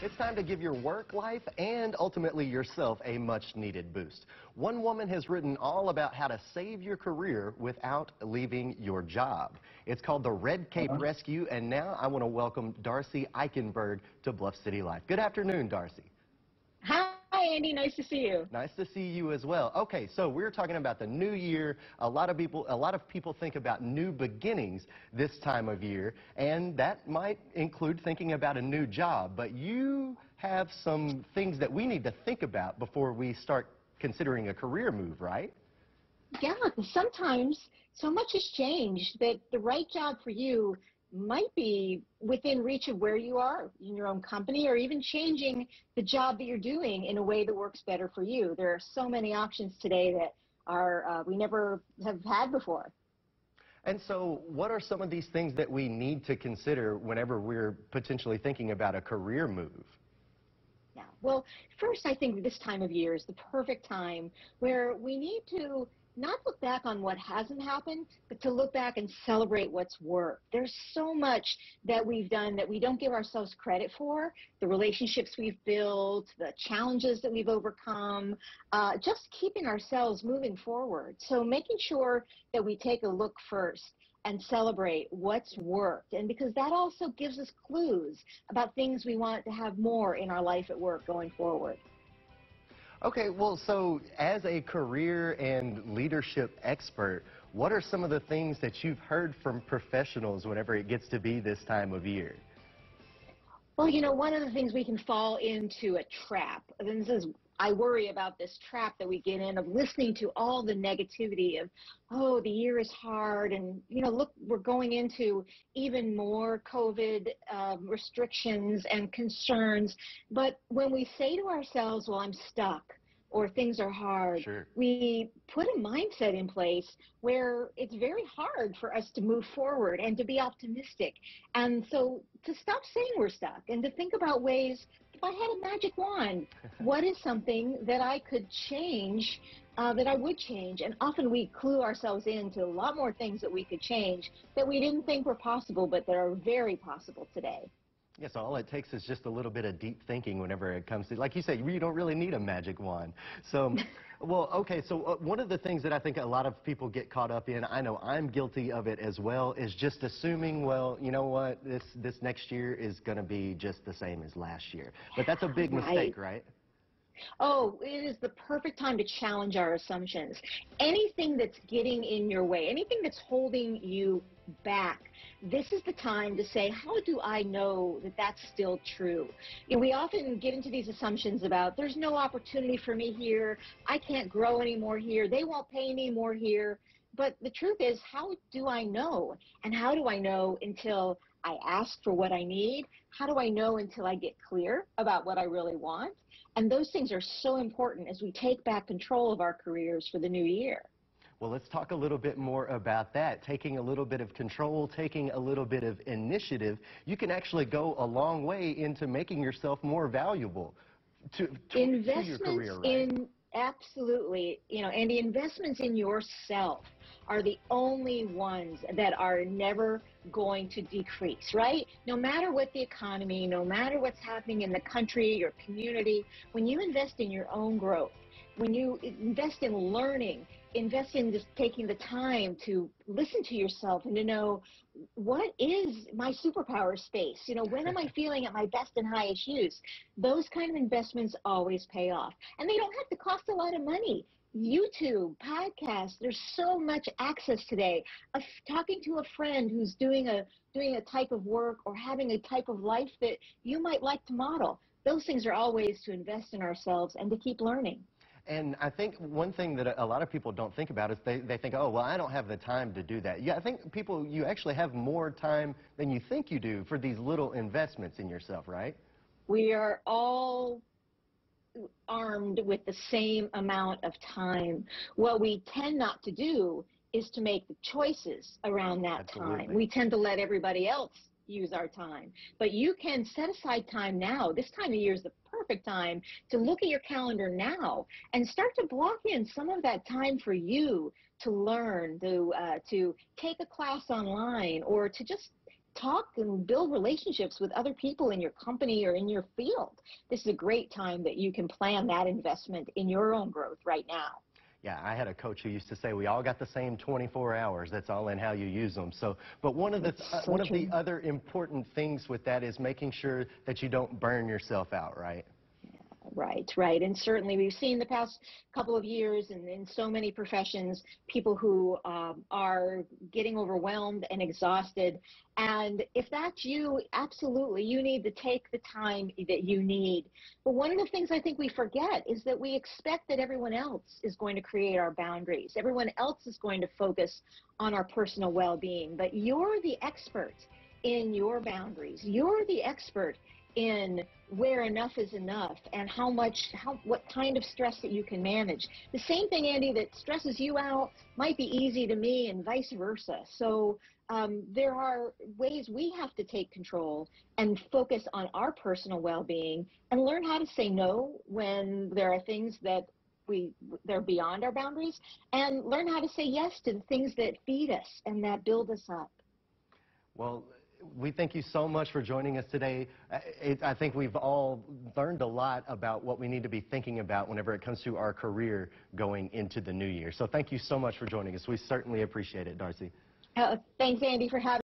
It's time to give your work life and ultimately yourself a much-needed boost. One woman has written all about how to save your career without leaving your job. It's called the Red Cape Rescue, and now I want to welcome Darcy Eikenberg to Bluff City Life. Good afternoon, Darcy. Hi, Andy. Nice to see you. Nice to see you as well. Okay, so we're talking about the new year. A lot of people think about new beginnings this time of year, and that might include thinking about a new job. But you have some things that we need to think about before we start considering a career move, right? Yeah, sometimes so much has changed that the right job for you might be within reach of where you are in your own company, or even changing the job that you're doing in a way that works better for you. There are so many options today that are we never have had before. And so what are some of these things that we need to consider whenever we're potentially thinking about a career move? Yeah. Well, first, I think this time of year is the perfect time where we need to not look back on what hasn't happened, but to look back and celebrate what's worked. There's so much that we've done that we don't give ourselves credit for, the relationships we've built, the challenges that we've overcome, just keeping ourselves moving forward. So making sure that we take a look first and celebrate what's worked. And because that also gives us clues about things we want to have more in our life at work going forward. Okay, well, so as a career and leadership expert, what are some of the things that you've heard from professionals whenever it gets to be this time of year? Well, you know, one of the things we can fall into a trap, and this is, I worry about this trap that we get in of listening to all the negativity of, oh, the year is hard, and, you know, look, we're going into even more COVID restrictions and concerns. But when we say to ourselves, well, I'm stuck, or things are hard, Sure. we put a mindset in place where it's very hard for us to move forward and to be optimistic. And so to stop saying we're stuck and to think about ways, if I had a magic wand, what is something that I could change, that I would change? And often we clue ourselves into a lot more things that we could change that we didn't think were possible, but that are very possible today. Yes, all it takes is just a little bit of deep thinking whenever it comes to, like you say, you don't really need a magic wand. So, well, okay, so one of the things that I think a lot of people get caught up in, I know I'm guilty of it as well, is just assuming, well, you know what, this next year is going to be just the same as last year. But that's a big mistake, right? Oh, it is the perfect time to challenge our assumptions. Anything that's getting in your way, anything that's holding you back, this is the time to say, how do I know that that's still true? You know, we often get into these assumptions about there's no opportunity for me here, I can't grow anymore here, they won't pay me more here. But the truth is, how do I know? And how do I know until I ask for what I need? How do I know until I get clear about what I really want? And those things are so important as we take back control of our careers for the new year. Well, let's talk a little bit more about that. Taking a little bit of control, taking a little bit of initiative, you can actually go a long way into making yourself more valuable to your career, right? Absolutely, you know, and the investments in yourself are the only ones that are never going to decrease, right? No matter what the economy, no matter what's happening in the country, your community, when you invest in your own growth, when you invest in learning, invest in just taking the time to listen to yourself and to know what is my superpower space. You know, when am I feeling at my best and highest use? Those kind of investments always pay off. And they don't have to cost a lot of money. YouTube, podcasts, there's so much access today. Talking to a friend who's doing a type of work or having a type of life that you might like to model. Those things are all ways to invest in ourselves and to keep learning. And I think one thing that a lot of people don't think about is they think, oh, well, I don't have the time to do that. Yeah, I think you actually have more time than you think you do for these little investments in yourself, right? We are all armed with the same amount of time. What we tend not to do is to make the choices around that Absolutely. time. We tend to let everybody else use our time. But you can set aside time now. This time of year is the perfect time to look at your calendar now and start to block in some of that time for you to learn, to take a class online, or to just talk and build relationships with other people in your company or in your field. This is a great time that you can plan that investment in your own growth right now. Yeah, I had a coach who used to say we all got the same 24 hours. That's all in how you use them. So, but one of the other important things with that is making sure that you don't burn yourself out, right? Right, right. And certainly we've seen the past couple of years and in so many professions, people who are getting overwhelmed and exhausted. And if that's you, absolutely, you need to take the time that you need. But one of the things I think we forget is that we expect that everyone else is going to create our boundaries. Everyone else is going to focus on our personal well-being. But you're the expert in your boundaries. You're the expert in where enough is enough and what kind of stress that you can manage. The same thing, Andy, that stresses you out might be easy to me and vice versa. So there are ways we have to take control and focus on our personal well-being and learn how to say no when there are things that they're beyond our boundaries, and learn how to say yes to the things that feed us and that build us up. Well, we thank you so much for joining us today. I think we've all learned a lot about what we need to be thinking about whenever it comes to our career going into the new year. So thank you so much for joining us. We certainly appreciate it, Darcy. Thanks, Andy, for having me.